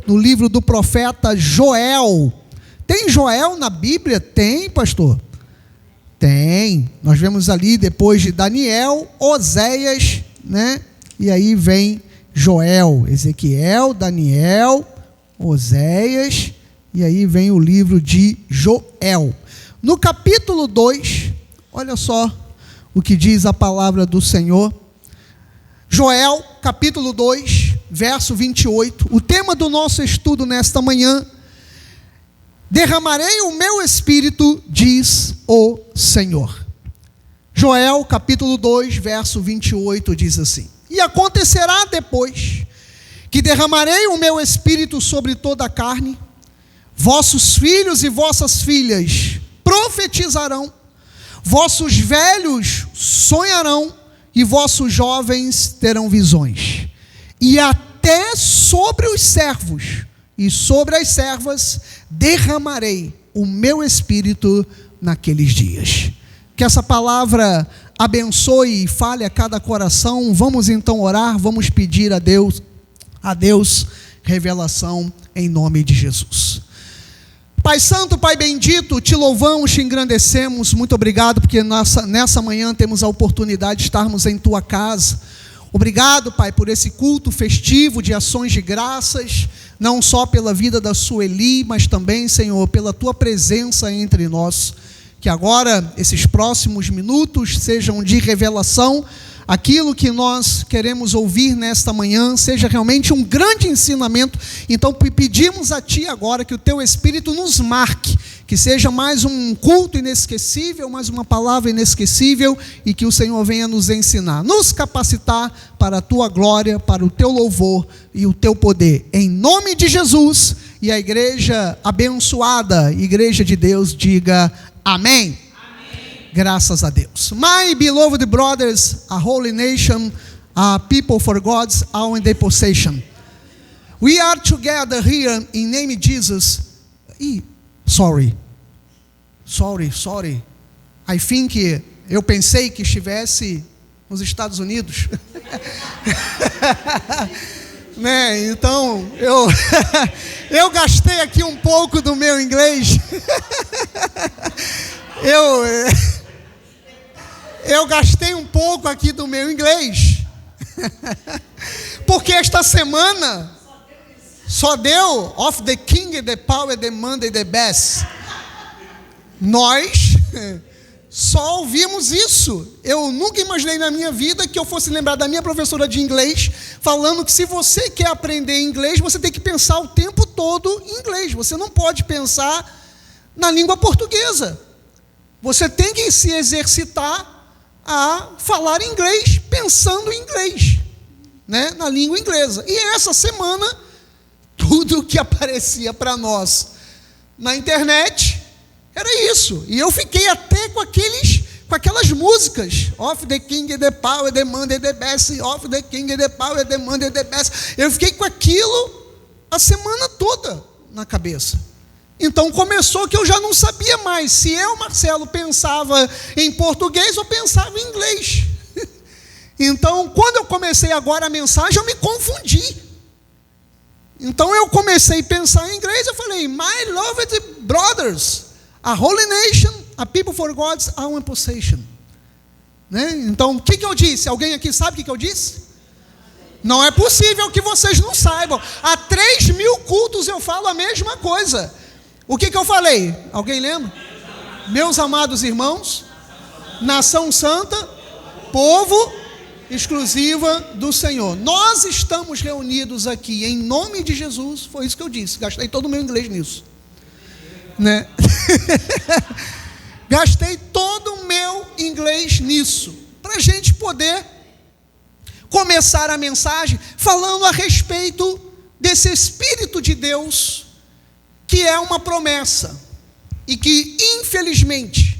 no livro do profeta Joel. Tem Joel na Bíblia? Tem, pastor? Tem. Nós vemos ali depois de Daniel, Oséias, né? E aí vem Joel, Ezequiel, Daniel, Oséias, e aí vem o livro de Joel. No capítulo 2, olha só o que diz a palavra do Senhor. Joel, capítulo 2, verso 28. O tema do nosso estudo nesta manhã: derramarei o meu espírito, diz o Senhor. Joel, capítulo 2, verso 28, diz assim: e acontecerá depois que derramarei o meu espírito sobre toda a carne, vossos filhos e vossas filhas profetizarão, vossos velhos sonharão, e vossos jovens terão visões, e até sobre os servos e sobre as servas derramarei o meu espírito naqueles dias. Que essa palavra abençoe e fale a cada coração. Vamos então orar, vamos pedir a Deus revelação em nome de Jesus. Pai Santo, Pai bendito, te louvamos, te engrandecemos. Muito obrigado porque nessa manhã temos a oportunidade de estarmos em tua casa. Obrigado, Pai, por esse culto festivo de ações de graças, não só pela vida da Sueli, mas também, Senhor, pela tua presença entre nós. Que agora esses próximos minutos sejam de revelação. Aquilo que nós queremos ouvir nesta manhã seja realmente um grande ensinamento. Então pedimos a Ti agora que o Teu Espírito nos marque, que seja mais um culto inesquecível, mais uma palavra inesquecível, e que o Senhor venha nos ensinar, nos capacitar para a Tua glória, para o Teu louvor e o Teu poder. Em nome de Jesus, e a igreja abençoada, igreja de Deus, diga amém. Graças a Deus. My beloved brothers, a holy nation, a people for God's own possession. We are together here in name of Jesus. Sorry. I think eu pensei que estivesse nos Estados Unidos. Né? Então, eu gastei aqui um pouco do meu inglês. Eu gastei um pouco aqui do meu inglês, porque esta semana só deu of the king, the power, the money, the best. Nós só ouvimos isso. Eu nunca imaginei na minha vida que eu fosse lembrar da minha professora de inglês falando que se você quer aprender inglês, você tem que pensar o tempo todo em inglês. Você não pode pensar na língua portuguesa. Você tem que se exercitar a falar inglês, pensando em inglês, né? Na língua inglesa. E essa semana, tudo que aparecia para nós na internet era isso. E eu fiquei até com aquelas músicas. Of the king, the power, the money, the best. Of the king, the power, the money, the best. Eu fiquei com aquilo a semana toda na cabeça. Então começou que eu já não sabia mais se eu, Marcelo, pensava em português ou pensava em inglês. Então, quando eu comecei agora a mensagem, eu me confundi. Então eu comecei a pensar em inglês, eu falei: My loved brothers, a holy nation, a people for God's own possession. Né? Então, o que eu disse? Alguém aqui sabe o que eu disse? Não é possível que vocês não saibam. Há 3.000 cultos eu falo a mesma coisa. O que eu falei? Alguém lembra? Meus amados irmãos, nação santa, povo exclusiva do Senhor. Nós estamos reunidos aqui em nome de Jesus. Foi isso que eu disse. Gastei todo o meu inglês nisso, né? Gastei todo o meu inglês nisso, para a gente poder começar a mensagem falando a respeito desse Espírito de Deus, que é uma promessa, e que infelizmente,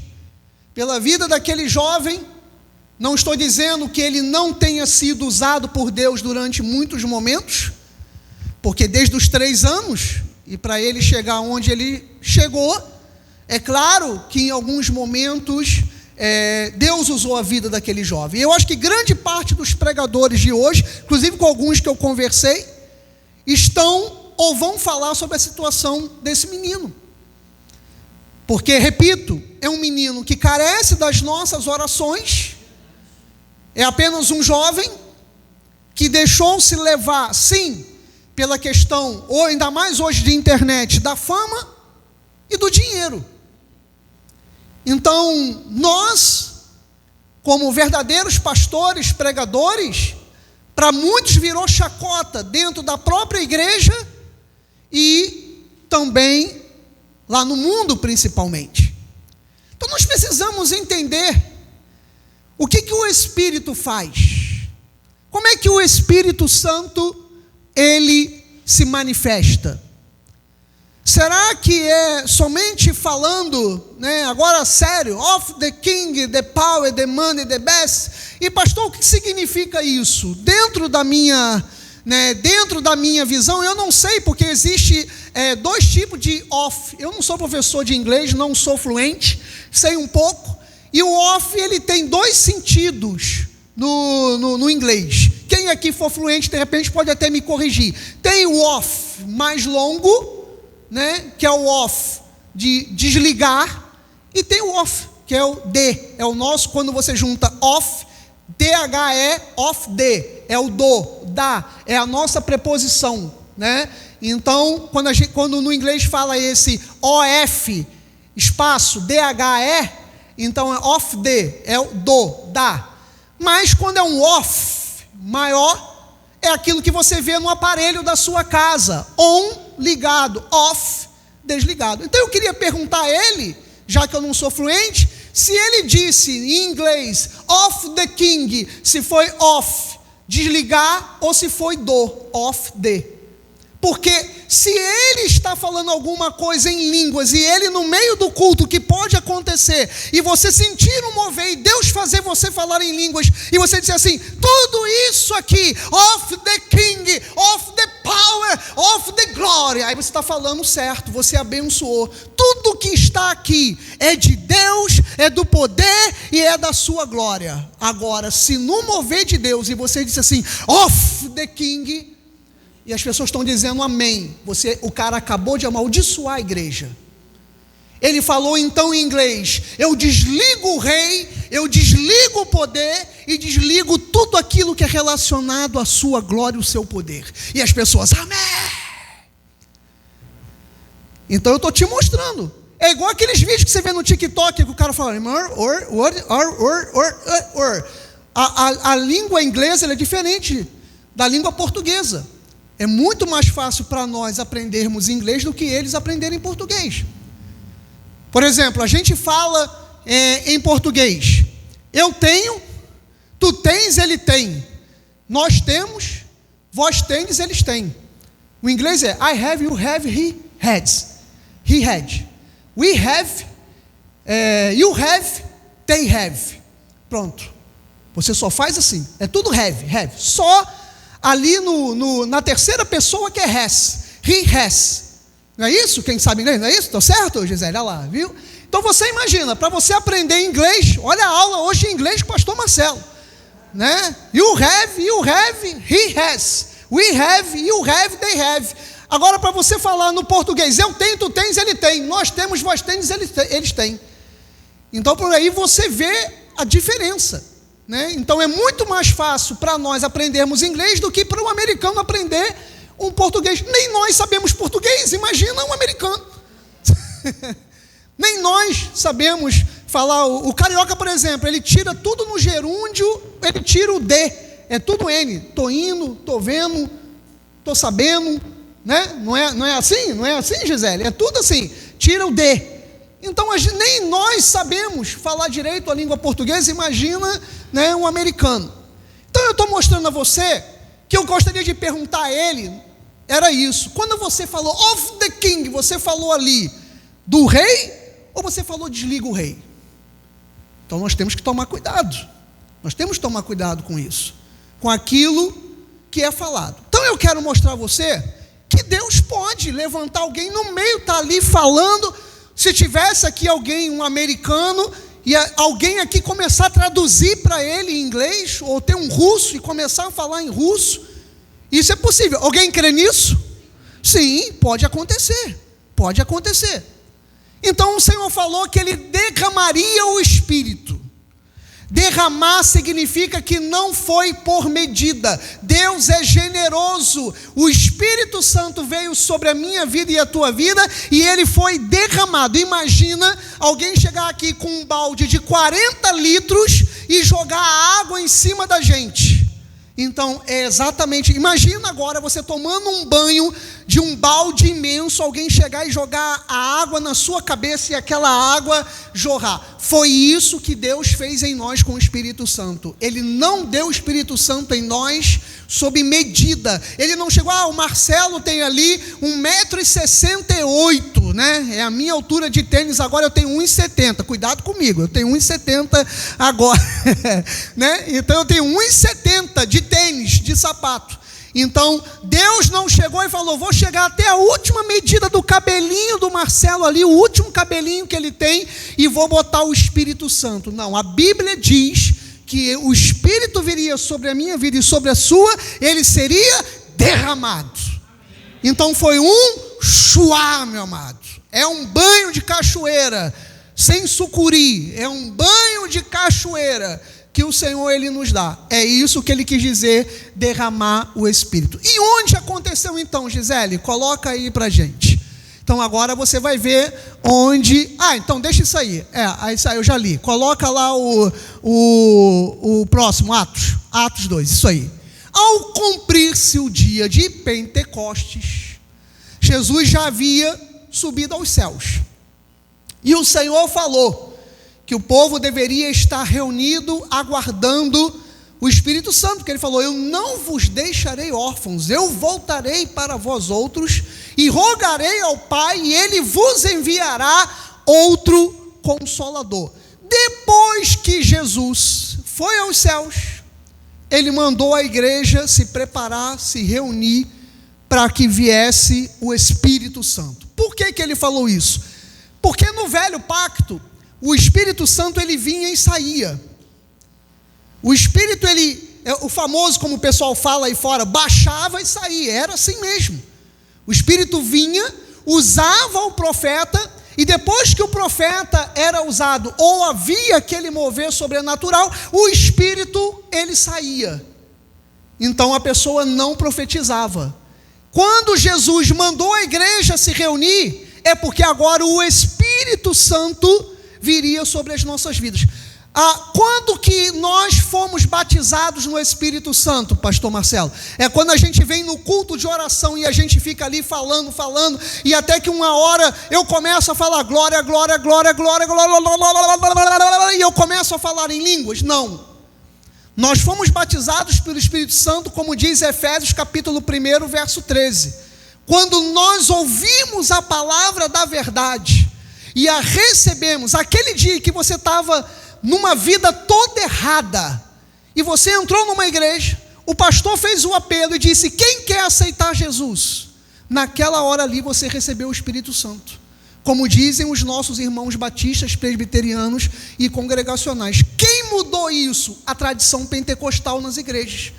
pela vida daquele jovem, não estou dizendo que ele não tenha sido usado por Deus durante muitos momentos, porque desde os 3 anos, e para ele chegar onde ele chegou, é claro que em alguns momentos Deus usou a vida daquele jovem. Eu acho que grande parte dos pregadores de hoje, inclusive com alguns que eu conversei, estão ou vão falar sobre a situação desse menino. Porque, repito, é um menino que carece das nossas orações, é apenas um jovem que deixou-se levar, sim, pela questão, ou ainda mais hoje de internet, da fama e do dinheiro. Então, nós, como verdadeiros pastores, pregadores, para muitos virou chacota dentro da própria igreja e também lá no mundo principalmente. Então nós precisamos entender o que o Espírito faz. Como é que o Espírito Santo, ele se manifesta? Será que é somente falando, agora sério, of the king, the power, the money, the best? E pastor, o que significa isso? Dentro da minha visão, eu não sei, porque existe dois tipos de off. Eu não sou professor de inglês, não sou fluente, sei um pouco. E o off, ele tem dois sentidos no inglês. Quem aqui for fluente, de repente, pode até me corrigir. Tem o off mais longo, que é o off de desligar, e tem o off, que é o D, é o nosso, quando você junta off, THE, off D, é o do, da, é a nossa preposição, Então, quando no inglês fala esse OF, espaço, DHE, então é off D, é o do, da. Mas quando é um off maior, é aquilo que você vê no aparelho da sua casa, on, ligado, off, desligado. Então eu queria perguntar a ele, já que eu não sou fluente, se ele disse em inglês off the king, se foi off, desligar, ou se foi do, off the. Porque se ele está falando alguma coisa em línguas, e ele no meio do culto, que pode acontecer, e você sentir um mover, e Deus fazer você falar em línguas, e você dizer assim, tudo isso aqui, of the king, of the power, of the glory, aí você está falando certo, você abençoou. Tudo que está aqui é de Deus, é do poder e é da sua glória. Agora, se no mover de Deus, e você disse assim, of the king, e as pessoas estão dizendo amém, o cara acabou de amaldiçoar a igreja. Ele falou então em inglês, eu desligo o rei, eu desligo o poder e desligo tudo aquilo que é relacionado à sua glória e o seu poder. E as pessoas, amém. Então eu estou te mostrando. É igual aqueles vídeos que você vê no TikTok, que o cara fala, a língua inglesa ela é diferente da língua portuguesa. É muito mais fácil para nós aprendermos inglês do que eles aprenderem português. Por exemplo, a gente fala em português. Eu tenho, tu tens, ele tem. Nós temos, vós tendes, eles têm. O inglês é I have, you have, he has. He had. We have, you have, they have. Pronto. Você só faz assim. É tudo have. Só ali na terceira pessoa que é has. He has. Não é isso? Quem sabe inglês? Não é isso? Estou certo, Gisele? Olha lá, viu? Então você imagina, para você aprender inglês, olha a aula hoje em inglês com o pastor Marcelo. You have, he has. We have, you have, they have. Agora para você falar no português, eu tenho, tu tens, ele tem. Nós temos, vós tendes, eles têm. Então por aí você vê a diferença. Então é muito mais fácil para nós aprendermos inglês do que para um americano aprender um português. Nem nós sabemos português, imagina um americano. Nem nós sabemos falar. O carioca, por exemplo, ele tira tudo no gerúndio, ele tira o D, é tudo N. Estou indo, estou vendo, estou sabendo, Não é assim? Não é assim, Gisele? É tudo assim, tira o D. Então nem nós sabemos falar direito a língua portuguesa, imagina um americano. Então eu estou mostrando a você que eu gostaria de perguntar a ele, era isso, quando você falou of the king, você falou ali do rei, ou você falou desliga o rei? Então nós temos que tomar cuidado, com isso, com aquilo que é falado. Então eu quero mostrar a você que Deus pode levantar alguém no meio, está ali falando. Se tivesse aqui alguém, um americano, e alguém aqui começar a traduzir para ele em inglês, ou ter um russo e começar a falar em russo, isso é possível. Alguém crê nisso? Sim, pode acontecer, pode acontecer. Então o Senhor falou que Ele derramaria o Espírito. Derramar significa que não foi por medida. Deus é generoso. O Espírito Santo veio sobre a minha vida e a tua vida e ele foi derramado. Imagina alguém chegar aqui com um balde de 40 litros e jogar água em cima da gente. Então, é exatamente, imagina agora você tomando um banho de um balde imenso, alguém chegar e jogar a água na sua cabeça e aquela água jorrar. Foi isso que Deus fez em nós com o Espírito Santo. Ele não deu o Espírito Santo em nós sob medida. Ele não chegou, o Marcelo tem ali 1,68 m, né? É a minha altura de tênis, agora eu tenho 1,70 m. Cuidado comigo, eu tenho 1,70 m agora, né? Então eu tenho 1,70 m de tênis, de sapato. Então, Deus não chegou e falou, vou chegar até a última medida do cabelinho do Marcelo ali, o último cabelinho que ele tem, e vou botar o Espírito Santo. Não, a Bíblia diz que o Espírito viria sobre a minha vida e sobre a sua, ele seria derramado. Então foi um chuá, meu amado. É um banho de cachoeira, sem sucuri, é um banho de cachoeira que o Senhor ele nos dá. É isso que ele quis dizer, derramar o Espírito. E onde aconteceu então, Gisele? Coloca aí pra gente. Então agora você vai ver onde... então deixa isso aí. Isso aí eu já li. Coloca lá o próximo, Atos 2, isso aí. Ao cumprir-se o dia de Pentecostes, Jesus já havia subido aos céus. E o Senhor falou que o povo deveria estar reunido, aguardando o Espírito Santo, porque ele falou, eu não vos deixarei órfãos, eu voltarei para vós outros, e rogarei ao Pai, e ele vos enviará outro Consolador. Depois que Jesus foi aos céus, ele mandou a igreja se preparar, se reunir, para que viesse o Espírito Santo. Por que ele falou isso? Porque no velho pacto, o Espírito Santo ele vinha e saía. O Espírito o famoso, como o pessoal fala aí fora, baixava e saía, era assim mesmo. O Espírito vinha, usava o profeta, e depois que o profeta era usado, ou havia aquele mover sobrenatural, o Espírito ele saía. Então a pessoa não profetizava. Quando Jesus mandou a igreja se reunir, é porque agora o Espírito Santo viria sobre as nossas vidas. Quando que nós fomos batizados no Espírito Santo, pastor Marcelo? É quando a gente vem no culto de oração e a gente fica ali falando, e até que uma hora eu começo a falar glória, glória, glória, glória, glória, e eu começo a falar em línguas. Não. Nós fomos batizados pelo Espírito Santo, como diz Efésios capítulo 1, verso 13. Quando nós ouvimos a palavra da verdade, e a recebemos, aquele dia que você estava numa vida toda errada, e você entrou numa igreja, o pastor fez o apelo e disse, quem quer aceitar Jesus? Naquela hora ali você recebeu o Espírito Santo, como dizem os nossos irmãos batistas, presbiterianos e congregacionais. Quem mudou isso? A tradição pentecostal nas igrejas.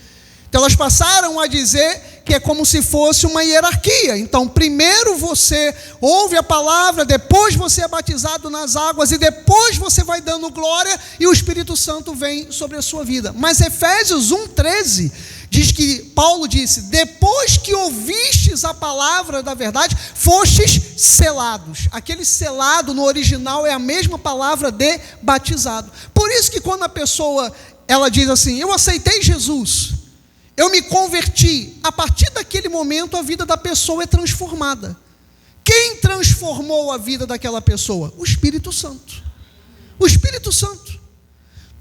Então elas passaram a dizer que é como se fosse uma hierarquia. Então primeiro você ouve a palavra, depois você é batizado nas águas, e depois você vai dando glória, e o Espírito Santo vem sobre a sua vida. Mas Efésios 1,13 diz que, Paulo disse, depois que ouvistes a palavra da verdade, fostes selados. Aquele selado no original é a mesma palavra de batizado. Por isso que quando a pessoa, ela diz assim, eu aceitei Jesus, eu me converti, a partir daquele momento a vida da pessoa é transformada. Quem transformou a vida daquela pessoa? O Espírito Santo. O Espírito Santo.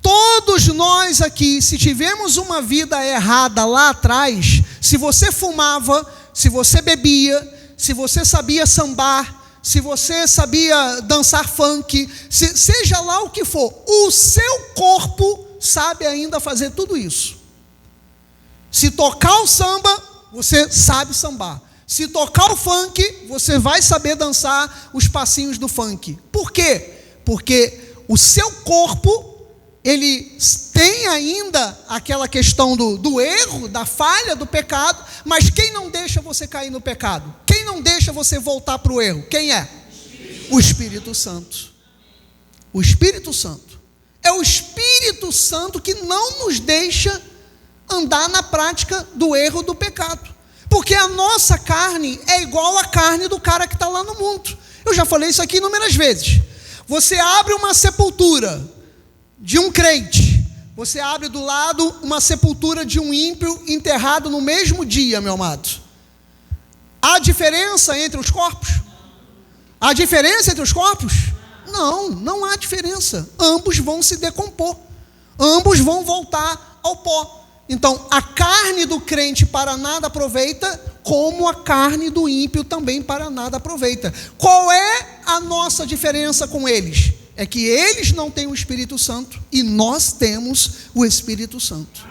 Todos nós aqui, se tivemos uma vida errada lá atrás, se você fumava, se você bebia, se você sabia sambar, se você sabia dançar funk, seja lá o que for, o seu corpo sabe ainda fazer tudo isso. Se tocar o samba, você sabe sambar. Se tocar o funk, você vai saber dançar os passinhos do funk. Por quê? Porque o seu corpo ele tem ainda aquela questão do erro, da falha, do pecado, mas quem não deixa você cair no pecado? Quem não deixa você voltar para o erro? Quem é? O Espírito Santo. O Espírito Santo. É o Espírito Santo que não nos deixa andar na prática do erro, do pecado. Porque a nossa carne é igual à carne do cara que está lá no mundo. Eu já falei isso aqui inúmeras vezes. Você abre uma sepultura de um crente, você abre do lado uma sepultura de um ímpio enterrado no mesmo dia, meu amado. Há diferença entre os corpos? Há diferença entre os corpos? Não, não há diferença. Ambos vão se decompor, ambos vão voltar ao pó. Então, a carne do crente para nada aproveita, como a carne do ímpio também para nada aproveita. Qual é a nossa diferença com eles? É que eles não têm o Espírito Santo e nós temos o Espírito Santo.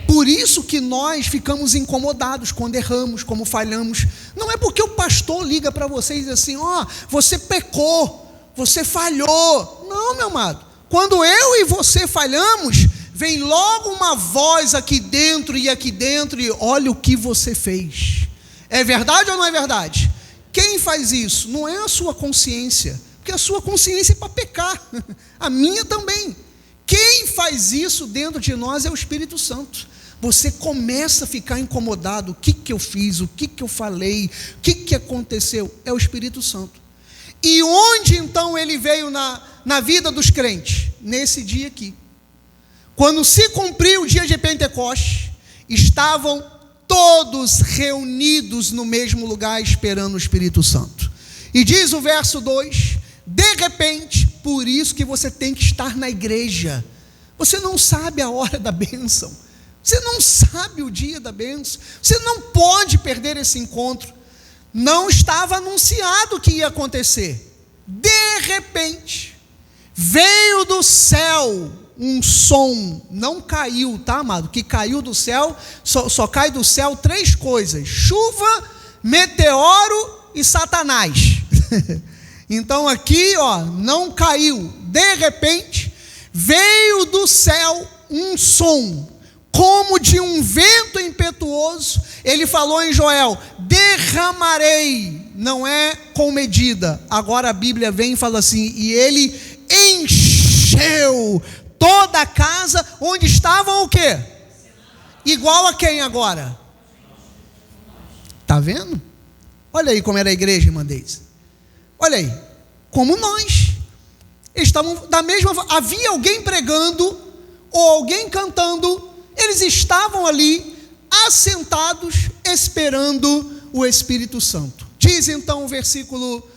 Por isso que nós ficamos incomodados quando erramos, como falhamos. Não é porque o pastor liga para você e diz assim: ó, você pecou, você falhou. Não, meu amado. Quando eu e você falhamos, vem logo uma voz aqui dentro e olha o que você fez. É verdade ou não é verdade? Quem faz isso? Não é a sua consciência, porque a sua consciência é para pecar, a minha também. Quem faz isso dentro de nós é o Espírito Santo. Você começa a ficar incomodado: o que eu fiz, o que eu falei, o que aconteceu? É o Espírito Santo. E onde então ele veio na vida dos crentes? Nesse dia aqui. Quando se cumpriu o dia de Pentecostes, estavam todos reunidos no mesmo lugar esperando o Espírito Santo. E diz o verso 2: de repente, por isso que você tem que estar na igreja. Você não sabe a hora da bênção, você não sabe o dia da bênção, você não pode perder esse encontro. Não estava anunciado que ia acontecer. De repente, veio do céu um som, não caiu, tá, amado? Que caiu do céu, só cai do céu 3 coisas: chuva, meteoro e Satanás. Então aqui, ó, não caiu. De repente, veio do céu um som, como de um vento impetuoso. Ele falou em Joel: derramarei, não é com medida. Agora a Bíblia vem e fala assim: e ele encheu toda a casa onde estavam o quê? Igual a quem agora? Está vendo? Olha aí como era a igreja, irmã Deise. Olha aí, como nós. Eles estavam da mesma. Havia alguém pregando ou alguém cantando. Eles estavam ali assentados esperando o Espírito Santo. Diz então o versículo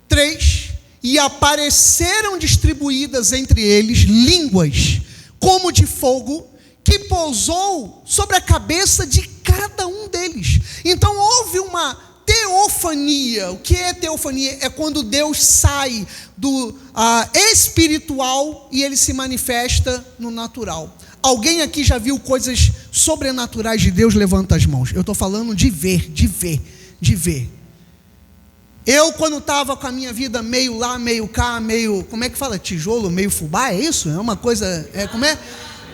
3: e apareceram distribuídas entre eles línguas como de fogo, que pousou sobre a cabeça de cada um deles. Então houve uma teofania. O que é teofania? É quando Deus sai do espiritual e ele se manifesta no natural. Alguém aqui já viu coisas sobrenaturais de Deus? Levanta as mãos. Eu estou falando de ver. Eu, quando estava com a minha vida meio lá, meio cá, meio, como é que fala? Tijolo, meio fubá, é isso? É uma coisa, como é?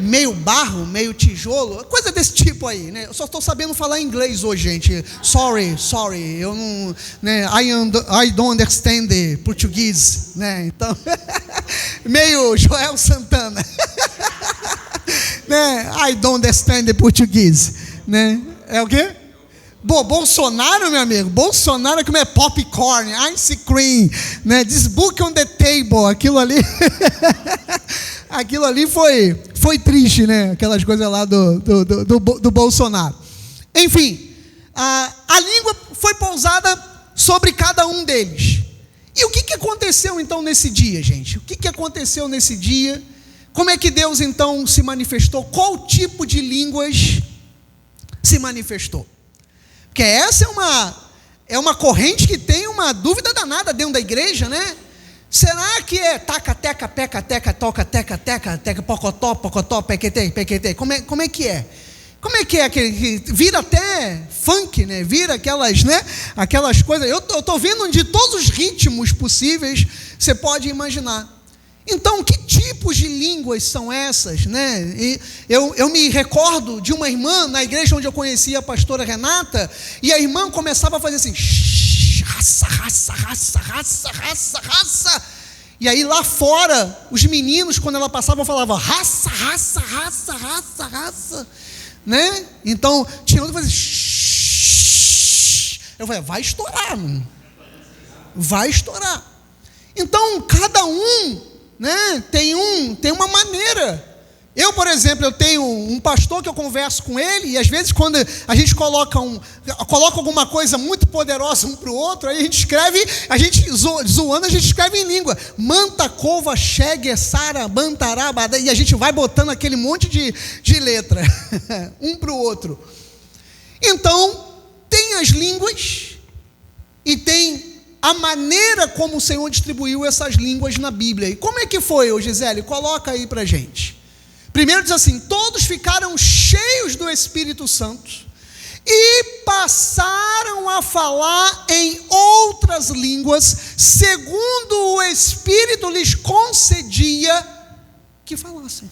Meio barro, meio tijolo, coisa desse tipo aí, né? Eu só estou sabendo falar inglês hoje, gente. Sorry, eu não, né? I don't understand the português, né? Então, meio Joel Santana, né? I don't understand the português, né? É o quê? Bolsonaro, meu amigo, Bolsonaro como é popcorn, ice cream, né? This book on the table, aquilo ali foi triste, né? Aquelas coisas lá do Bolsonaro. Enfim, a língua foi pousada sobre cada um deles. E o que aconteceu então nesse dia, gente? O que aconteceu nesse dia? Como é que Deus então se manifestou? Qual tipo de línguas se manifestou? Porque essa é uma corrente que tem uma dúvida danada dentro da igreja, né? Será que é taca, teca, peca, teca, toca, teca, pocotó, pequetê? Como é que é? Como é que é? Que vira até funk, né? Vira aquelas, né? Aquelas coisas. Eu estou vendo de todos os ritmos possíveis, você pode imaginar. Então, que tipos de línguas são essas, né? E eu me recordo de uma irmã na igreja onde eu conhecia a pastora Renata, e a irmã começava a fazer assim, raça, raça, raça, raça, raça, raça. E aí lá fora, os meninos, quando ela passava, falavam raça, raça, raça, raça, raça, né? Então, tinha outro que fazia eu falei, vai estourar, mano. Vai estourar. Então, cada um, né, tem uma maneira. Eu, por exemplo, eu tenho um pastor que eu converso com ele, e às vezes quando a gente coloca alguma coisa muito poderosa um para o outro, aí a gente escreve, zoando, a gente escreve em língua. Manta, cova, chegue, sara, bantará, e a gente vai botando aquele monte de letra, um para o outro. Então, tem as línguas, e tem a maneira como o Senhor distribuiu essas línguas na Bíblia. E como é que foi, ô Gisele? Coloca aí para a gente. Primeiro diz assim, todos ficaram cheios do Espírito Santo e passaram a falar em outras línguas, segundo o Espírito lhes concedia que falassem.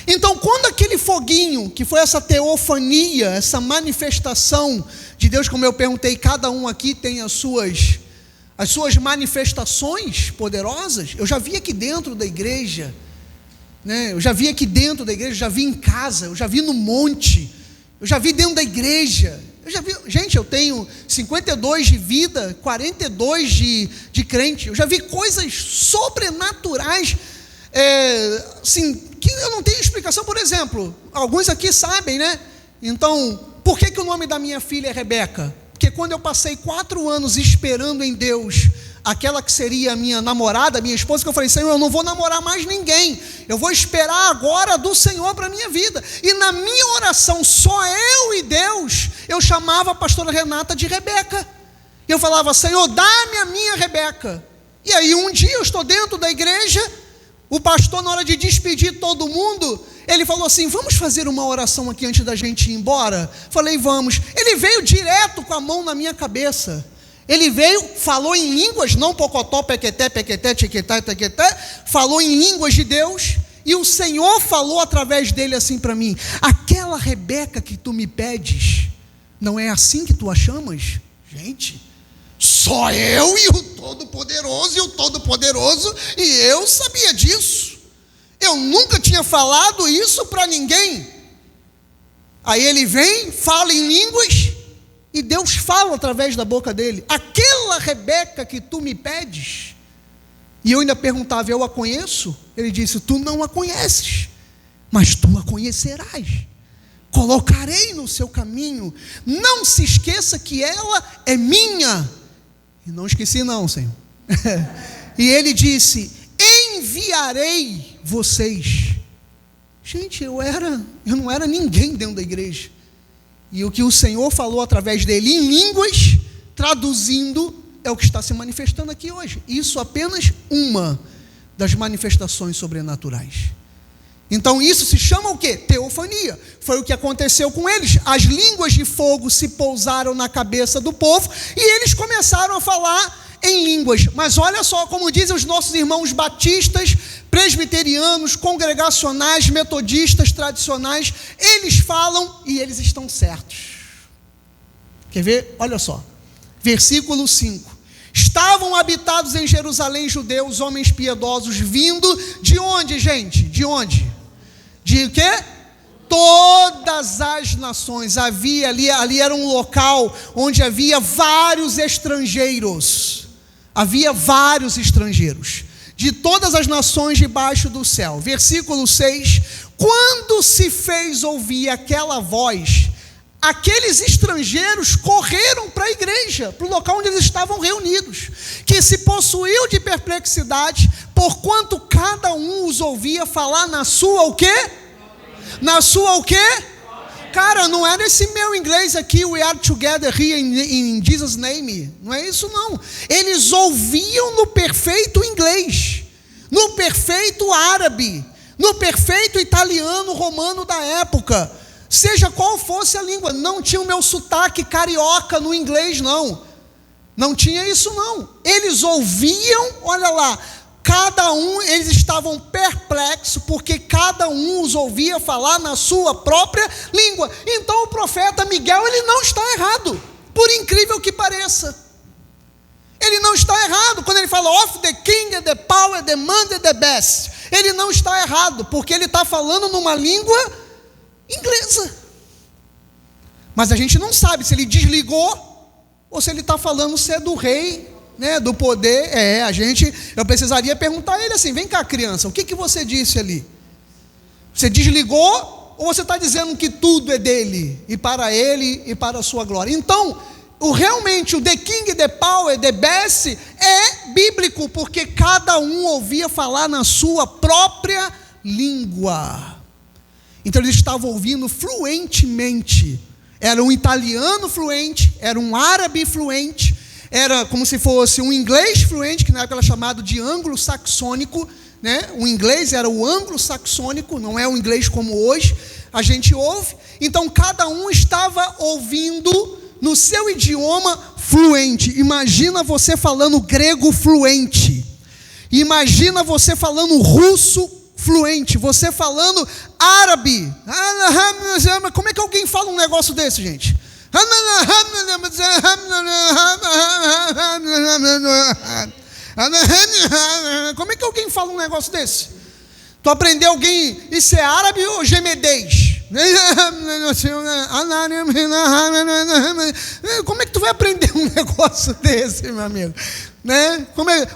Então, quando aquele foguinho, que foi essa teofania, essa manifestação de Deus, como eu perguntei, cada um aqui tem as suas manifestações poderosas, eu já vi aqui dentro da igreja, né? Eu já vi aqui dentro da igreja, já vi em casa, eu já vi no monte, eu já vi dentro da igreja, gente, eu tenho 52 de vida, 42 de crente, eu já vi coisas sobrenaturais, assim, que eu não tenho explicação. Por exemplo, alguns aqui sabem, né? Então, por que o nome da minha filha é Rebeca? Porque quando eu passei 4 anos esperando em Deus aquela que seria a minha namorada, minha esposa, que eu falei, Senhor, eu não vou namorar mais ninguém, eu vou esperar agora do Senhor para a minha vida. E na minha oração, só eu e Deus, eu chamava a pastora Renata de Rebeca. Eu falava, Senhor, dá-me a minha Rebeca. E aí um dia eu estou dentro da igreja, o pastor, na hora de despedir todo mundo, ele falou assim, vamos fazer uma oração aqui antes da gente ir embora? Falei, vamos. Ele veio direto com a mão na minha cabeça. Ele veio, falou em línguas, não pocotó, pequeté, pequeté, tchequetá, tequeté, falou em línguas de Deus, e o Senhor falou através dele assim para mim, aquela Rebeca que tu me pedes, não é assim que tu a chamas? Gente, só eu e o Todo-Poderoso, e eu sabia disso. Eu nunca tinha falado isso para ninguém. Aí ele vem, fala em línguas, e Deus fala através da boca dele, aquela Rebeca que tu me pedes. E eu ainda perguntava, eu a conheço? Ele disse, tu não a conheces, mas tu a conhecerás. Colocarei no seu caminho, não se esqueça que ela é minha. E não esqueci não, Senhor. E ele disse, enviarei vocês. Gente, eu não era ninguém dentro da igreja. E o que o Senhor falou através dele em línguas, traduzindo, é o que está se manifestando aqui hoje. Isso apenas uma das manifestações sobrenaturais. Então isso se chama o quê? Teofania. Foi o que aconteceu com eles. As línguas de fogo se pousaram na cabeça do povo e eles começaram a falar em línguas. Mas olha só como dizem os nossos irmãos batistas, presbiterianos, congregacionais, metodistas, tradicionais, eles falam e eles estão certos. Quer ver? Olha só, versículo 5. Estavam habitados em Jerusalém judeus, homens piedosos, vindo de onde, gente? De onde? De quê? Todas as nações. Havia ali era um local onde havia vários estrangeiros. Havia vários estrangeiros de todas as nações debaixo do céu. Versículo 6. Quando se fez ouvir aquela voz, aqueles estrangeiros correram para a igreja, para o local onde eles estavam reunidos, que se possuiu de perplexidade, porquanto cada um os ouvia falar na sua o quê? Na sua o quê? Cara, não era esse meu inglês aqui, we are together here in Jesus' name, não é isso não. Eles ouviam no perfeito inglês, no perfeito árabe, no perfeito italiano, romano da época, seja qual fosse a língua. Não tinha o meu sotaque carioca no inglês, não tinha isso não. Eles ouviam, olha lá, eles estavam perplexos, porque cada um os ouvia falar na sua própria língua. Então o profeta Miguel, ele não está errado, por incrível que pareça. Ele não está errado, quando ele fala of the king, the power, the man, the best. Ele não está errado, porque ele está falando numa língua inglesa. Mas a gente não sabe se ele desligou, ou se ele está falando se é do rei, né, do poder. Eu precisaria perguntar a ele assim: vem cá, criança, o que você disse ali? Você desligou, ou você está dizendo que tudo é dele, e para ele, e para a sua glória? Então, realmente o the king, the power, the best é bíblico, porque cada um ouvia falar na sua própria língua. Então eles estavam ouvindo fluentemente. Era um italiano fluente, era um árabe fluente, era como se fosse um inglês fluente, que na época era chamado de anglo-saxônico, né? O inglês era o anglo-saxônico, não é o inglês como hoje a gente ouve. Então cada um estava ouvindo no seu idioma fluente. Imagina você falando grego fluente, imagina você falando russo fluente, você falando árabe. Como é que alguém fala um negócio desse, gente? Como é que alguém fala um negócio desse? Tu aprendeu alguém, isso é árabe ou gemedez? Como é que tu vai aprender um negócio desse, meu amigo? Né?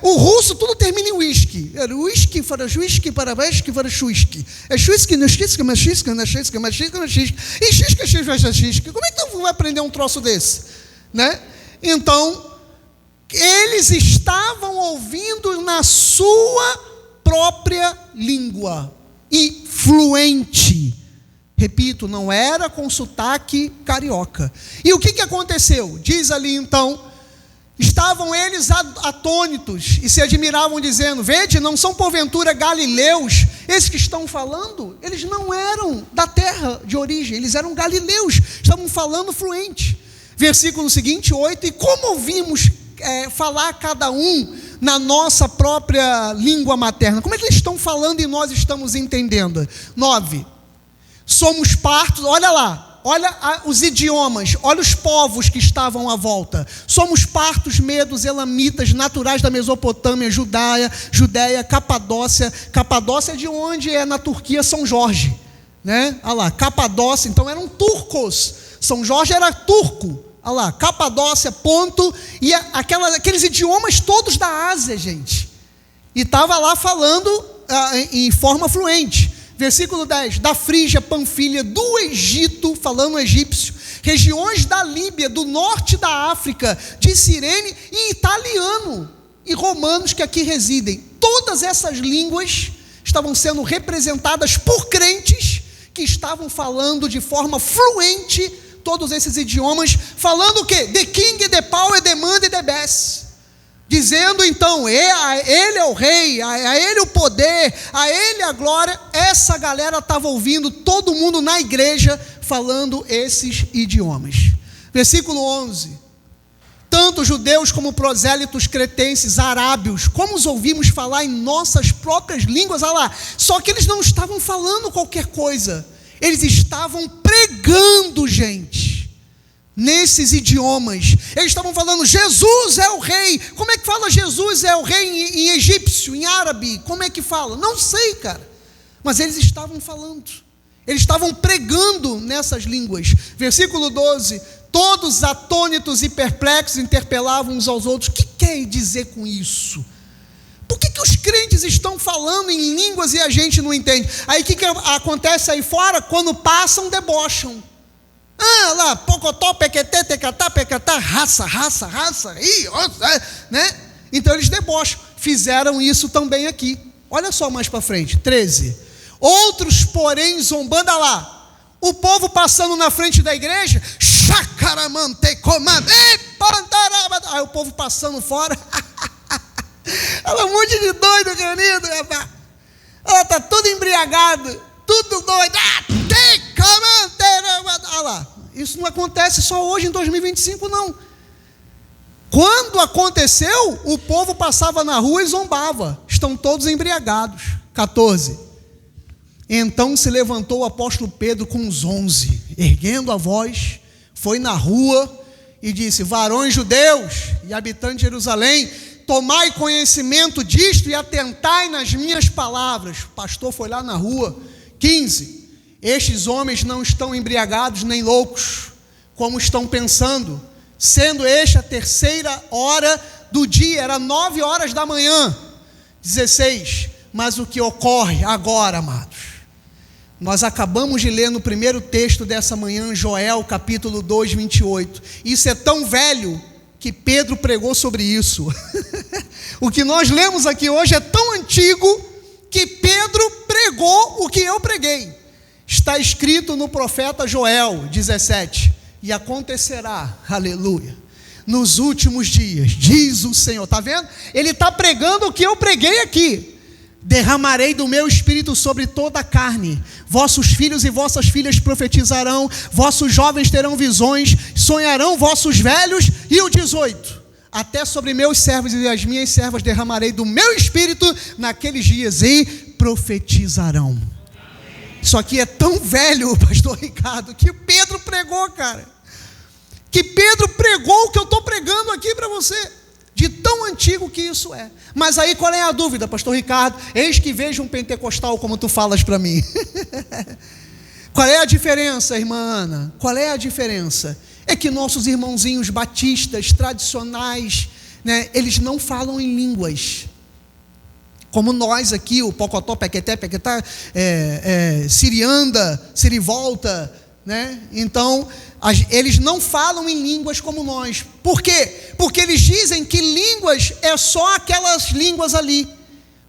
O russo tudo termina em whisky. Whisky para whisky para whisky para whisky. É whisky, não whisky, mas whisky, não whisky, mas whisky, não whisky. E whisky. Como é que tu vai aprender um troço desse? Né? Então, eles estavam ouvindo na sua própria língua e fluente. Repito, não era com sotaque carioca. E o que aconteceu? Diz ali então: estavam eles atônitos e se admiravam, dizendo: vede, não são porventura galileus esses que estão falando? Eles não eram da terra de origem, eles eram galileus, estavam falando fluente. Versículo seguinte, 8: e como ouvimos falar cada um na nossa própria língua materna? Como é que eles estão falando e nós estamos entendendo? 9: somos partos, olha lá, olha os idiomas, olha os povos que estavam à volta. Somos partos, medos, elamitas, naturais da Mesopotâmia, Judéia, Capadócia. Capadócia é de onde é na Turquia São Jorge, né? Olha lá, Capadócia, então eram turcos. São Jorge era turco. Olha lá, Capadócia, Ponto, e aqueles idiomas todos da Ásia, gente. E estava lá falando em forma fluente. Versículo 10: da Frígia, Panfilha, do Egito, falando egípcio, regiões da Líbia, do norte da África, de Cirene, e italiano, e romanos que aqui residem. Todas essas línguas estavam sendo representadas por crentes que estavam falando de forma fluente todos esses idiomas, falando o quê? The king, the power, the man, the best. Dizendo então, ele é o rei, a ele o poder, a ele a glória. Essa galera estava ouvindo todo mundo na igreja falando esses idiomas. Versículo 11: tanto judeus como prosélitos cretenses, arábios, como os ouvimos falar em nossas próprias línguas. Olha lá, só que eles não estavam falando qualquer coisa, eles estavam pregando, gente, nesses idiomas. Eles estavam falando: Jesus é o rei. Como é que fala Jesus é o rei em egípcio, em árabe? Como é que fala? Não sei, cara. Mas eles estavam falando, eles estavam pregando nessas línguas. Versículo 12: todos atônitos e perplexos interpelavam uns aos outros: o que quer dizer com isso? Por que os crentes estão falando em línguas e a gente não entende? Aí o que acontece aí fora? Quando passam, debocham. Lá, pocotó, pequetê, tecatá, pecatá, raça, né? Então eles debocham. Fizeram isso também aqui. Olha só mais para frente, 13. Outros, porém, zombando. Lá, o povo passando na frente da igreja, chacaramante, comando, aí o povo passando fora. Ela é um monte de doido, querido, rapaz. Ela está tudo embriagado, tudo doido. Olha lá, isso não acontece só hoje em 2025, não. Quando aconteceu, o povo passava na rua e zombava. estão todos embriagados. 14. Então se levantou o apóstolo Pedro com os 11, erguendo a voz, foi na rua e disse: varões judeus e habitantes de Jerusalém, tomai conhecimento disto e atentai nas minhas palavras. O pastor foi lá na rua. 15. Estes homens não estão embriagados nem loucos, como estão pensando, sendo esta a 3ª hora do dia, era 9 horas da manhã. 16. Mas o que ocorre agora, amados, nós acabamos de ler no primeiro texto dessa manhã, Joel capítulo 2, 28. Isso é tão velho que Pedro pregou sobre isso. O que nós lemos aqui hoje é tão antigo que Pedro pregou o que eu preguei. Está escrito no profeta Joel 17: e acontecerá, aleluia, nos últimos dias, diz o Senhor. Está vendo? Ele está pregando o que eu preguei aqui. Derramarei do meu espírito sobre toda a carne, vossos filhos e vossas filhas profetizarão, vossos jovens terão visões, sonharão vossos velhos. E o 18: até sobre meus servos e as minhas servas derramarei do meu espírito naqueles dias e profetizarão. Isso aqui é tão velho, pastor Ricardo, que Pedro pregou, cara, que Pedro pregou o que eu estou pregando aqui para você, de tão antigo que isso é. Mas aí qual é a dúvida, pastor Ricardo? Eis que vejo um pentecostal como tu falas para mim. Qual é a diferença, irmã Ana? Qual é a diferença? É que nossos irmãozinhos batistas tradicionais, né, eles não falam em línguas, como nós aqui, o Pocotó, Pequeté, Pequetá, Sirianda, Sirivolta, né? Então, eles não falam em línguas como nós. Por quê? Porque eles dizem que línguas é só aquelas línguas ali.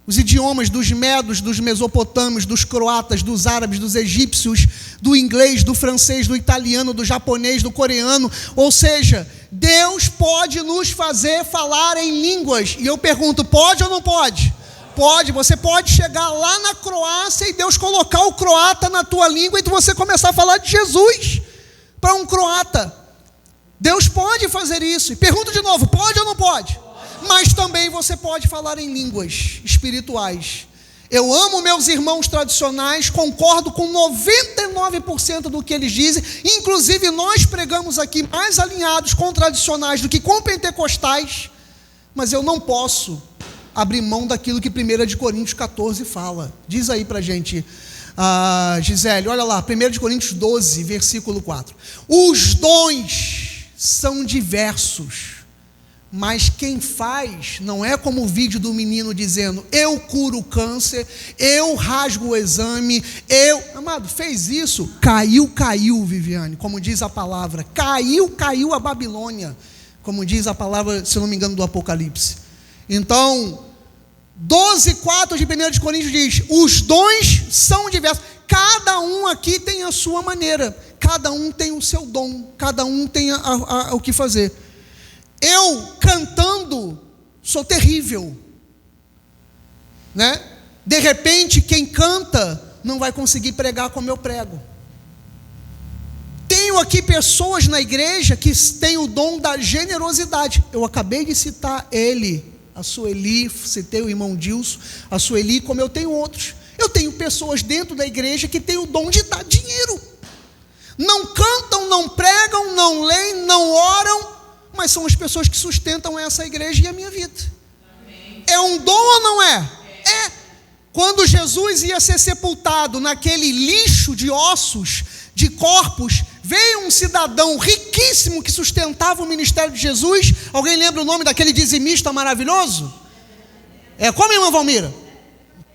Os idiomas dos medos, dos mesopotâmios, dos croatas, dos árabes, dos egípcios, do inglês, do francês, do italiano, do japonês, do coreano. Ou seja, Deus pode nos fazer falar em línguas. E eu pergunto, pode ou não pode? Pode. Você pode chegar lá na Croácia e Deus colocar o croata na tua língua e você começar a falar de Jesus para um croata. Deus pode fazer isso. E pergunto de novo, pode ou não pode? Mas também você pode falar em línguas espirituais. Eu amo meus irmãos tradicionais, concordo com 99% do que eles dizem. Inclusive nós pregamos aqui mais alinhados com tradicionais do que com pentecostais. Mas eu não posso abrir mão daquilo que 1 Coríntios 14 fala. Diz aí pra gente, Gisele, olha lá, 1 Coríntios 12, versículo 4. Os dons são diversos, mas quem faz não é como o vídeo do menino dizendo: eu curo o câncer, eu rasgo o exame, amado, fez isso, caiu, Viviane, como diz a palavra, caiu a Babilônia, como diz a palavra, se eu não me engano, do Apocalipse. Então, 12:4 de 1 Coríntios diz: os dons são diversos, cada um aqui tem a sua maneira, cada um tem o seu dom, cada um tem o que fazer. Eu cantando sou terrível, né? De repente quem canta não vai conseguir pregar como eu prego. Tenho aqui pessoas na igreja que têm o dom da generosidade. Eu acabei de citar a Sueli, citei o irmão Dilson, a Sueli, como eu tenho outros. Eu tenho pessoas dentro da igreja que têm o dom de dar dinheiro. Não cantam, não pregam, não leem, não oram, mas são as pessoas que sustentam essa igreja e a minha vida. Amém. É um dom ou não é? É. Quando Jesus ia ser sepultado naquele lixo de ossos, de corpos, veio um cidadão riquíssimo que sustentava o ministério de Jesus. Alguém lembra o nome daquele dizimista maravilhoso? Como, irmã Valmira?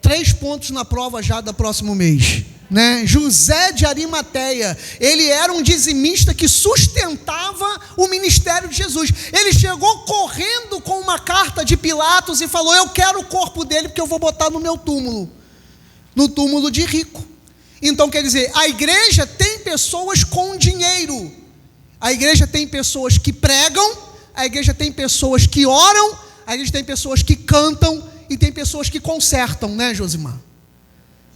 3 pontos na prova já do próximo mês, né? José de Arimateia, ele era um dizimista que sustentava o ministério de Jesus. Ele chegou correndo com uma carta de Pilatos e falou: eu quero o corpo dele porque eu vou botar no meu túmulo, no túmulo de rico. Então quer dizer, a igreja tem pessoas com dinheiro, a igreja tem pessoas que pregam, a igreja tem pessoas que oram, a igreja tem pessoas que cantam e tem pessoas que consertam, né, Josimar?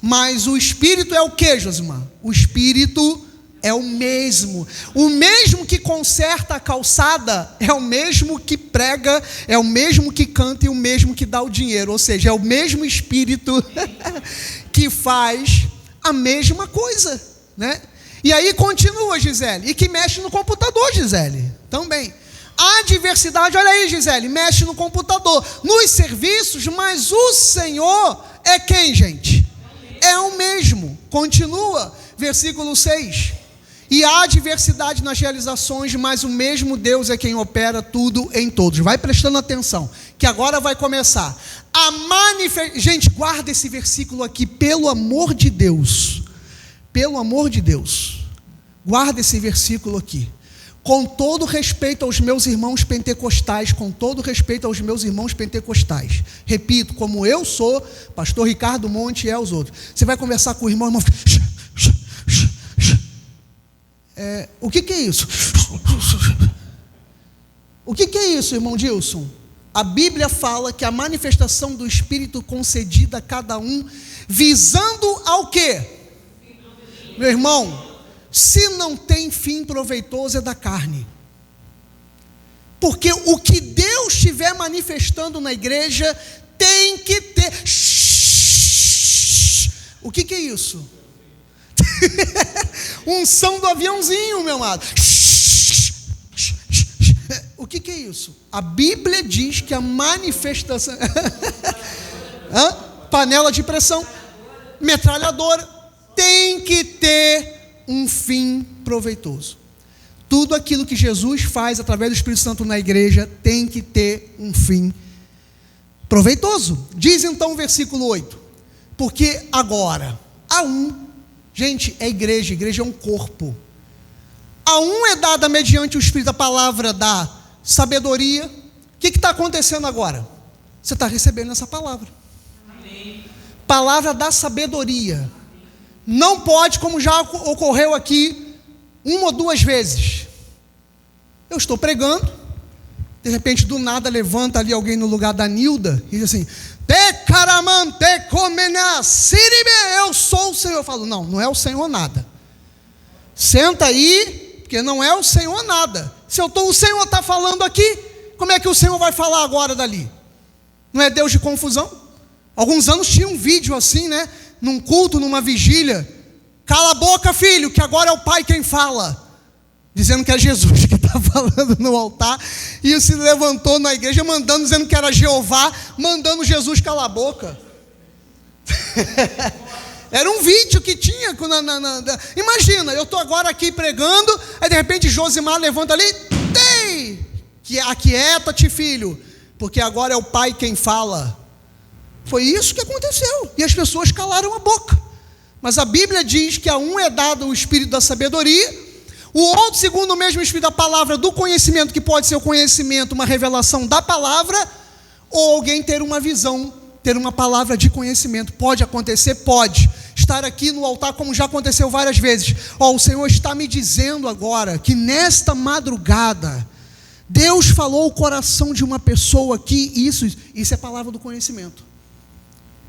Mas o Espírito é o que, Josimar? O Espírito é o mesmo. O mesmo que conserta a calçada é o mesmo que prega, é o mesmo que canta e o mesmo que dá o dinheiro. Ou seja, é o mesmo Espírito que faz a mesma coisa, né? E aí continua, Gisele, e que mexe no computador, Gisele, também. A diversidade, olha aí, Gisele, mexe no computador, nos serviços, mas o Senhor é quem, gente? É o mesmo. Continua, versículo 6. E há diversidade nas realizações, mas o mesmo Deus é quem opera tudo em todos. Vai prestando atenção, que agora vai começar. Gente, guarda esse versículo aqui, pelo amor de Deus. Pelo amor de Deus. Guarda esse versículo aqui. Com todo respeito aos meus irmãos pentecostais, com todo respeito aos meus irmãos pentecostais. Repito, como eu sou, pastor Ricardo Monte e os outros. Você vai conversar com o irmão, o que é isso? O que é isso, irmão Dilson? A Bíblia fala que a manifestação do Espírito concedida a cada um, visando ao quê? Meu irmão, se não tem fim proveitoso é da carne. Porque o que Deus estiver manifestando na igreja tem que ter. O que é isso? Unção do aviãozinho, meu amado. O que é isso? A Bíblia diz que a manifestação. Panela de pressão, metralhadora, tem que ter um fim proveitoso. Tudo aquilo que Jesus faz através do Espírito Santo na igreja tem que ter um fim proveitoso. Diz então o versículo 8: porque agora a um, gente, é igreja é um corpo. A um é dada mediante o Espírito a palavra da sabedoria. O que está acontecendo agora? Você está recebendo essa palavra. Amém. Palavra da sabedoria. Não pode, como já ocorreu aqui, uma ou duas vezes. Eu estou pregando, de repente do nada levanta ali alguém no lugar da Nilda e diz assim: eu sou o Senhor. Eu falo: não é o Senhor nada. Senta aí, porque não é o Senhor nada. Se o Senhor está falando aqui, como é que o Senhor vai falar agora dali? Não é Deus de confusão? Alguns anos tinha um vídeo assim, né? Num culto, numa vigília: cala a boca, filho, que agora é o Pai quem fala. Dizendo que é Jesus que está falando no altar. E se levantou na igreja mandando, dizendo que era Jeová, mandando Jesus calar a boca. Era um vídeo que tinha. Imagina, eu estou agora aqui pregando, aí de repente Josimar levanta ali: aquieta-te, filho, porque agora é o Pai quem fala. Foi isso que aconteceu, e as pessoas calaram a boca. Mas a Bíblia diz que a um é dado o Espírito da sabedoria, o outro, segundo o mesmo Espírito, a palavra do conhecimento, que pode ser o conhecimento, uma revelação da palavra, ou alguém ter uma visão, ter uma palavra de conhecimento. Pode acontecer? Pode. Estar aqui no altar, como já aconteceu várias vezes. O Senhor está me dizendo agora que nesta madrugada Deus falou o coração de uma pessoa aqui. Isso é palavra do conhecimento.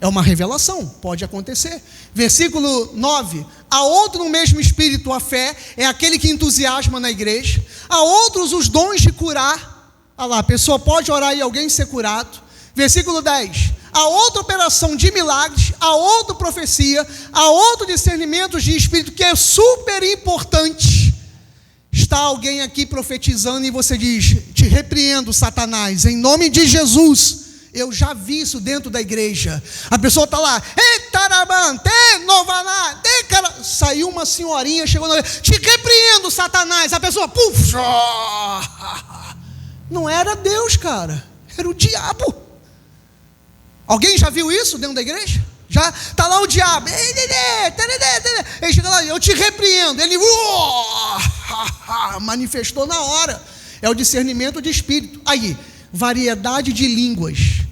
É uma revelação, pode acontecer. Versículo 9: a outro no mesmo Espírito a fé, é aquele que entusiasma na igreja. A outros os dons de curar. Olha lá, a pessoa pode orar e alguém ser curado. Versículo 10: a outra operação de milagres, a outra profecia, a outro discernimento de espírito, que é super importante. Está alguém aqui profetizando e você diz: te repreendo, Satanás, em nome de Jesus. Eu já vi isso dentro da igreja. A pessoa está lá: saiu uma senhorinha, chegou na igreja: te repreendo, Satanás. A pessoa, puf, não era Deus, cara, era o diabo. Alguém já viu isso dentro da igreja? Já está lá o diabo, ele chega lá: eu te repreendo. Ele manifestou na hora. É o discernimento de espírito. Aí, variedade de línguas,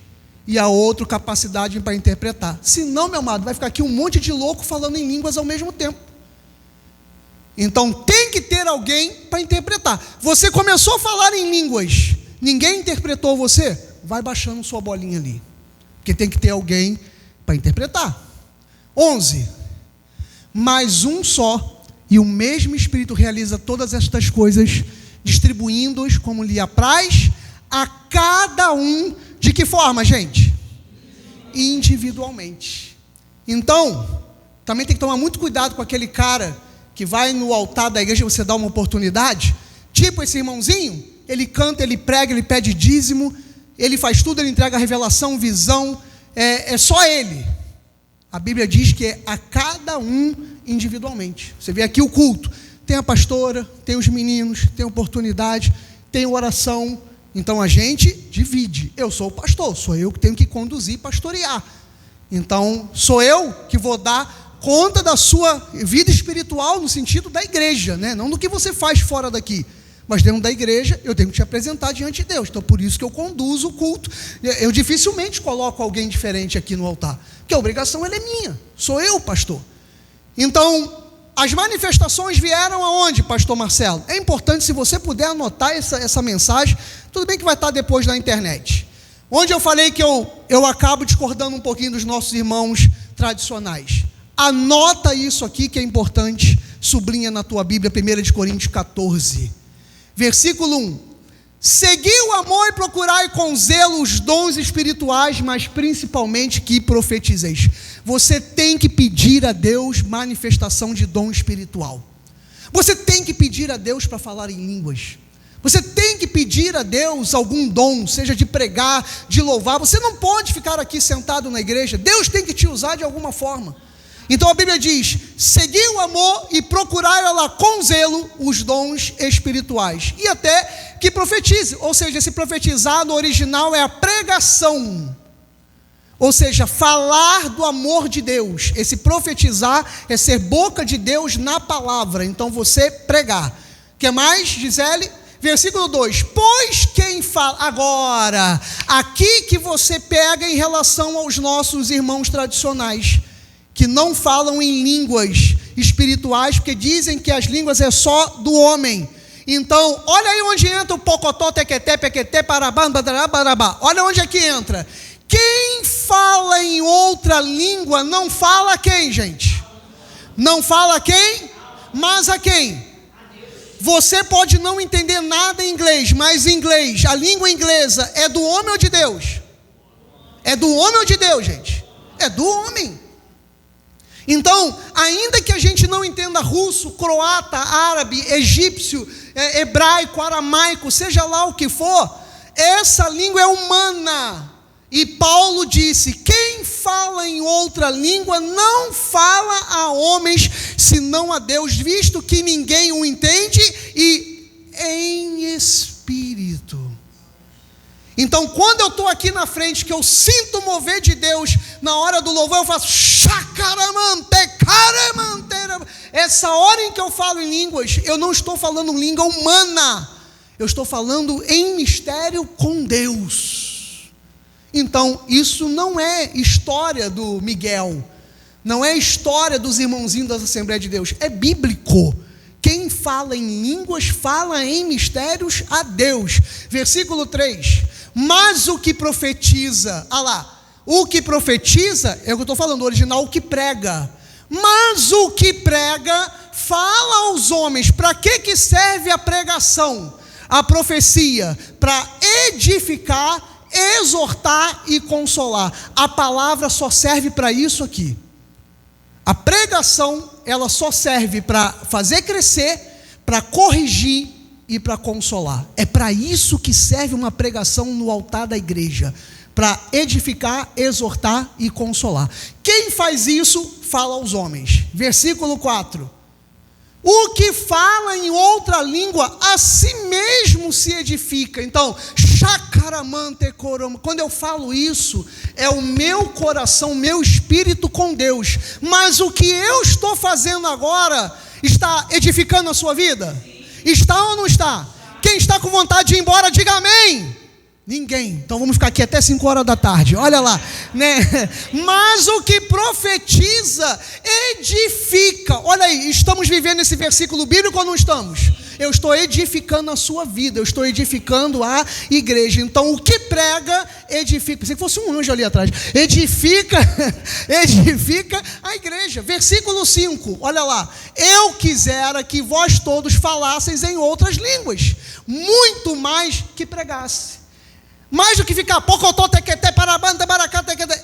e a outra capacidade para interpretar. Senão, meu amado, vai ficar aqui um monte de louco falando em línguas ao mesmo tempo. Então tem que ter alguém para interpretar. Você começou a falar em línguas, ninguém interpretou você, vai baixando sua bolinha ali, porque tem que ter alguém para interpretar. 11. Mas um só E o mesmo Espírito realiza todas estas coisas, distribuindo-os como lhe apraz a cada um. De que forma, gente? Individualmente. Então, também tem que tomar muito cuidado com aquele cara que vai no altar da igreja, você dá uma oportunidade, tipo esse irmãozinho, ele canta, ele prega, ele pede dízimo, ele faz tudo, ele entrega revelação, visão, é só ele. A Bíblia diz que é a cada um individualmente. Você vê aqui o culto, tem a pastora, tem os meninos, tem oportunidade, tem oração. Então a gente divide. Eu sou o pastor, sou eu que tenho que conduzir e pastorear. Então sou eu que vou dar conta da sua vida espiritual no sentido da igreja, né? Não do que você faz fora daqui, mas dentro da igreja eu tenho que te apresentar diante de Deus. Então por isso que eu conduzo o culto. Eu dificilmente coloco alguém diferente aqui no altar, porque a obrigação ela é minha, sou eu o pastor. Então as manifestações vieram aonde, pastor Marcelo? É importante, se você puder anotar essa mensagem, tudo bem que vai estar depois na internet, onde eu falei que eu acabo discordando um pouquinho dos nossos irmãos tradicionais. Anota isso aqui que é importante, sublinha na tua Bíblia, 1 Coríntios 14, versículo 1. Segui o amor e procurai com zelo os dons espirituais, mas principalmente que profetizeis. Você tem que pedir a Deus manifestação de dom espiritual. Você tem que pedir a Deus para falar em línguas. Você tem que pedir a Deus algum dom, seja de pregar, de louvar. Você não pode ficar aqui sentado na igreja. Deus tem que te usar de alguma forma. Então a Bíblia diz: segui o amor e procurai lá com zelo os dons espirituais, e até que profetize. Ou seja, esse profetizar no original é a pregação, ou seja, falar do amor de Deus. Esse profetizar é ser boca de Deus na palavra. Então você pregar. O que mais, Gisele? Versículo 2, pois quem fala, agora, aqui que você pega em relação aos nossos irmãos tradicionais, que não falam em línguas espirituais, porque dizem que as línguas é só do homem. Então, olha aí onde entra o pocotó, tequeté, pequeté, parabá, barabá. Olha onde aqui entra. Quem fala em outra língua não fala a quem, gente? Não fala a quem? Mas a quem? Você pode não entender nada em inglês, mas em inglês, a língua inglesa é do homem ou de Deus? É do homem ou de Deus, gente? É do homem. Então, ainda que a gente não entenda russo, croata, árabe, egípcio, hebraico, aramaico, seja lá o que for, essa língua é humana. E Paulo disse: quem fala em outra língua não fala a homens, senão a Deus, visto que ninguém o entende, e em espírito. Então, quando eu estou aqui na frente, que eu sinto o mover de Deus na hora do louvor, eu faço essa hora em que eu falo em línguas, eu não estou falando língua humana, eu estou falando em mistério com Deus. Então, isso não é história do Miguel, não é história dos irmãozinhos da Assembleia de Deus, é bíblico. Quem fala em línguas, fala em mistérios a Deus. Versículo 3, mas o que profetiza, o que profetiza, é o que eu estou falando, o original, o que prega. Mas o que prega, fala aos homens. Para que serve a pregação? A profecia, para edificar, exortar e consolar. A palavra só serve para isso aqui. A pregação, ela só serve para fazer crescer, para corrigir e para consolar. É para isso que serve uma pregação no altar da igreja, para edificar, exortar e consolar. Quem faz isso, fala aos homens. Versículo 4, o que fala em outra língua, a si mesmo se edifica. Então, quando eu falo isso, é o meu coração, meu espírito com Deus. Mas o que eu estou fazendo agora, está edificando a sua vida? Está ou não está? Quem está com vontade de ir embora, diga amém. Ninguém. Então vamos ficar aqui até 5 horas da tarde. Olha lá, né? Mas o que profetiza, edifica. Olha aí, estamos vivendo esse versículo bíblico ou não estamos? eu estou edificando a sua vida, eu estou edificando a igreja. Então, o que prega, edifica. Pensei que fosse um anjo ali atrás. Edifica a igreja. Versículo 5, olha lá. Eu quisera que vós todos falasseis em outras línguas, muito mais que pregasse. Mais do que ficar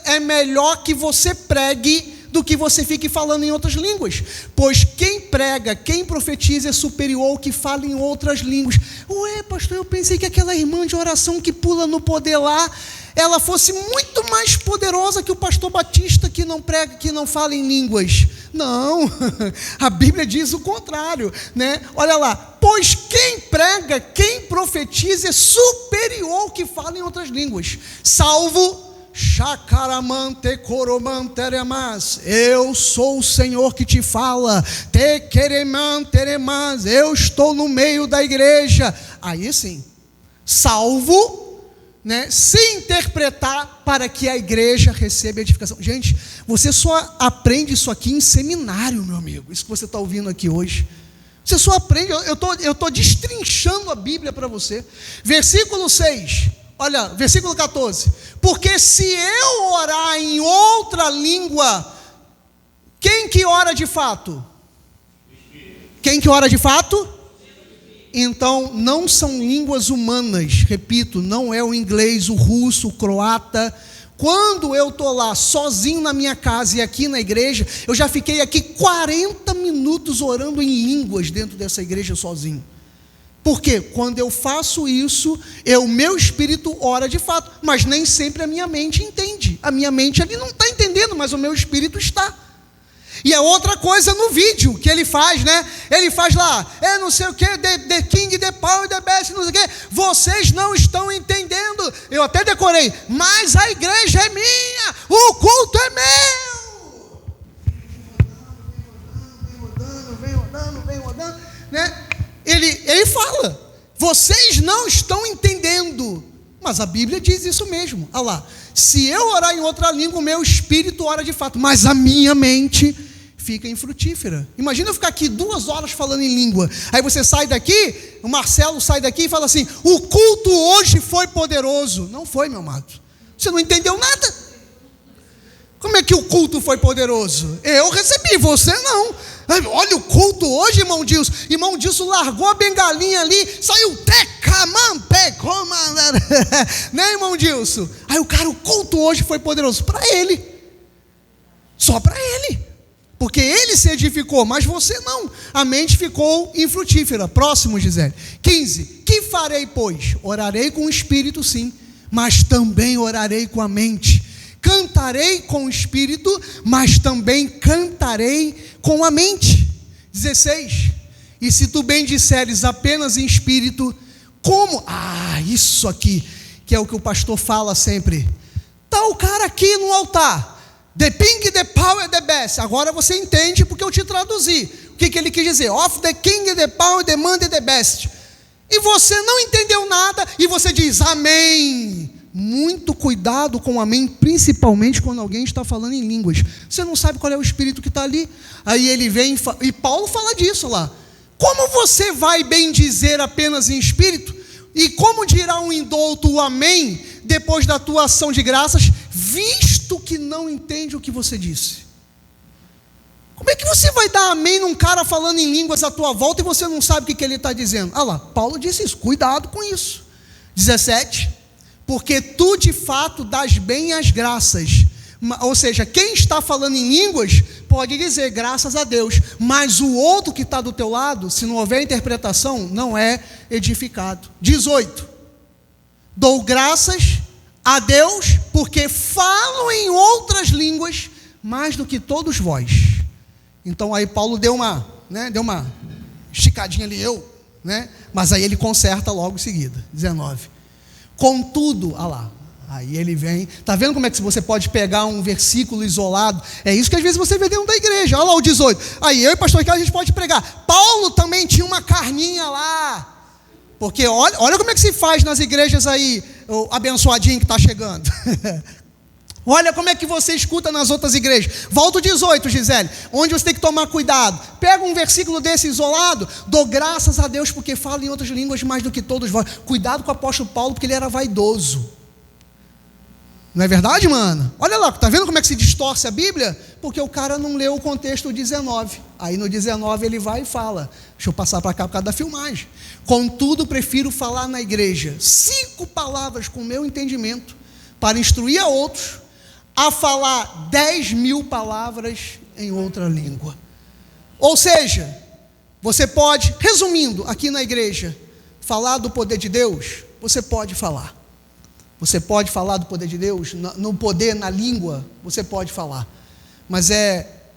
é melhor que você pregue do que você fique falando em outras línguas, pois quem prega, quem profetiza é superior ao que fala em outras línguas. Ué, pastor, eu pensei que aquela irmã de oração que pula no poder lá, ela fosse muito mais poderosa que o pastor Batista que não prega, que não fala em línguas. Não, a Bíblia diz o contrário, né? Olha lá, pois quem prega, quem profetiza é superior ao que fala em outras línguas, salvo Chacaramante coromanteremas, eu sou o Senhor que te fala, tequeremanteremas, eu estou no meio da igreja. Aí sim, salvo, né, se interpretar para que a igreja receba edificação. Gente, você só aprende isso aqui em seminário, meu amigo, isso que você está ouvindo aqui hoje. Você só aprende, eu estou destrinchando a Bíblia para você. Versículo 6. Olha, versículo 14, porque se eu orar em outra língua, quem que ora de fato? Quem que ora de fato? Então, não são línguas humanas, repito, não é o inglês, o russo, o croata. Quando eu estou lá sozinho na minha casa e aqui na igreja, eu já fiquei aqui 40 minutos orando em línguas dentro dessa igreja sozinho. Porque quando eu faço isso, meu espírito ora de fato, mas nem sempre a minha mente entende. A minha mente ali não está entendendo, mas o meu espírito está. E é outra coisa no vídeo que ele faz, né? Ele faz lá, não sei o que, the king, the power, the best, não sei o que. Vocês não estão entendendo. Eu até decorei, mas a igreja é minha, o culto é meu. Vem rodando, né? Ele fala, vocês não estão entendendo, mas a Bíblia diz isso mesmo. Olha lá, se eu orar em outra língua, o meu espírito ora de fato, mas a minha mente fica infrutífera. Imagina eu ficar aqui 2 horas falando em língua, aí você sai daqui, o Marcelo sai daqui e fala assim, o culto hoje foi poderoso. Não foi, meu amado, você não entendeu nada. Como é que o culto foi poderoso? Eu recebi, você não. Olha o culto hoje, irmão Dilson. Irmão Dilson largou a bengalinha ali, saiu né, irmão Dilson? Aí o culto hoje foi poderoso para ele, só para ele, porque ele se edificou, mas você não. A mente ficou infrutífera. Próximo, Gisele. 15. Que farei, pois? Orarei com o espírito, sim, mas também orarei com a mente. Cantarei com o espírito, mas também cantarei com a mente. 16. E se tu bem disseres apenas em espírito, como? Isso aqui, que é o que o pastor fala sempre. Está o cara aqui no altar, the king, the power, the best. Agora você entende porque eu te traduzi. O que ele quis dizer? Of the king, the power, the man, the best. E você não entendeu nada, e você diz amém. Muito cuidado com o amém, principalmente quando alguém está falando em línguas. Você não sabe qual é o espírito que está ali. Aí ele vem, e Paulo fala disso lá. Como você vai bem dizer apenas em espírito? E como dirá um indouto o amém, depois da tua ação de graças, visto que não entende o que você disse? Como é que você vai dar amém num cara falando em línguas à tua volta e você não sabe o que ele está dizendo? Lá, Paulo disse isso, cuidado com isso. 17. Porque tu de fato dás bem as graças, ou seja, quem está falando em línguas pode dizer graças a Deus, mas o outro que está do teu lado, se não houver interpretação, não é edificado. 18. Dou graças a Deus porque falo em outras línguas mais do que todos vós. Então aí Paulo deu uma esticadinha ali, mas aí ele conserta logo em seguida. 19. Contudo, aí ele vem, está vendo como é que você pode pegar um versículo isolado? É isso que às vezes você vê dentro da igreja. Olha lá o 18, aí eu e o pastor Ricardo a gente pode pregar. Paulo também tinha uma carninha lá, porque olha como é que se faz nas igrejas aí, o abençoadinho que está chegando. Olha como é que você escuta nas outras igrejas. Volta o 18, Gisele, onde você tem que tomar cuidado. Pega um versículo desse isolado, dou graças a Deus porque falo em outras línguas mais do que todos vós. Cuidado com o apóstolo Paulo, porque ele era vaidoso. Não é verdade, mano? Olha lá, tá vendo como é que se distorce a Bíblia? Porque o cara não leu o contexto 19. Aí no 19 ele vai e fala. Deixa eu passar para cá por causa da filmagem. Contudo, prefiro falar na igreja 5 palavras com o meu entendimento, para instruir a outros, a falar 10.000 palavras em outra língua. Ou seja, você pode, resumindo, aqui na igreja, falar do poder de Deus, você pode falar. Você pode falar do poder de Deus, no poder, na língua, você pode falar. Mas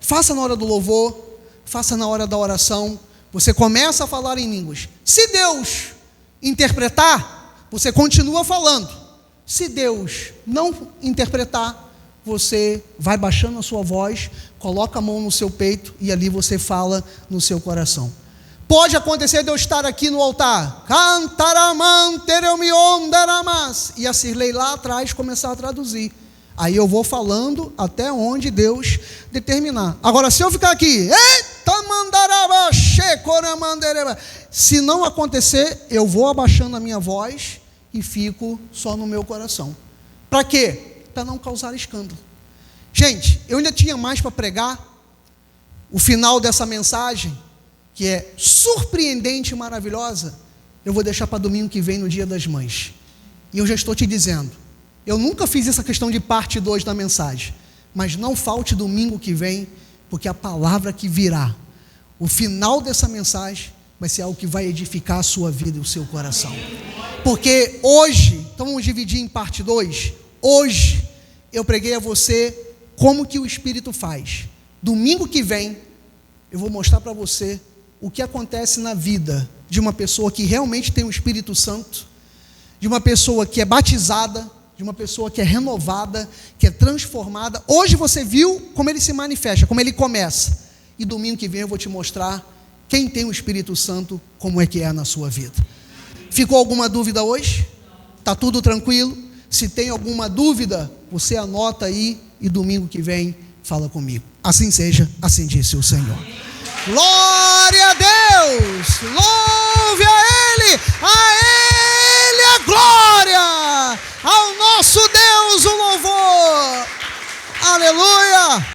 faça na hora do louvor, faça na hora da oração, você começa a falar em línguas. Se Deus interpretar, você continua falando. Se Deus não interpretar, você vai baixando a sua voz, coloca a mão no seu peito e ali você fala no seu coração. Pode acontecer de eu estar aqui no altar, e a Cirlei lá atrás começar a traduzir. Aí eu vou falando até onde Deus determinar. Agora, se eu ficar aqui, se não acontecer, eu vou abaixando a minha voz e fico só no meu coração. Para quê? Para não causar escândalo. Gente, eu ainda tinha mais para pregar. O final dessa mensagem, que é surpreendente e maravilhosa, eu vou deixar para domingo que vem, no Dia das Mães. E eu já estou te dizendo, eu nunca fiz essa questão de parte 2 da mensagem, mas não falte domingo que vem, porque a palavra que virá, o final dessa mensagem, vai ser algo que vai edificar a sua vida e o seu coração. Porque hoje, então vamos dividir em parte 2, hoje eu preguei a você como que o Espírito faz. Domingo que vem, eu vou mostrar para você o que acontece na vida de uma pessoa que realmente tem o Espírito Santo, de uma pessoa que é batizada, de uma pessoa que é renovada, que é transformada. Hoje você viu como ele se manifesta, como ele começa. E domingo que vem eu vou te mostrar quem tem o Espírito Santo, como é que é na sua vida. Ficou alguma dúvida hoje? Está tudo tranquilo? Se tem alguma dúvida, você anota aí e domingo que vem fala comigo. Assim seja, assim disse o Senhor. Glória a Deus, louve a Ele a glória, ao nosso Deus o louvor, aleluia.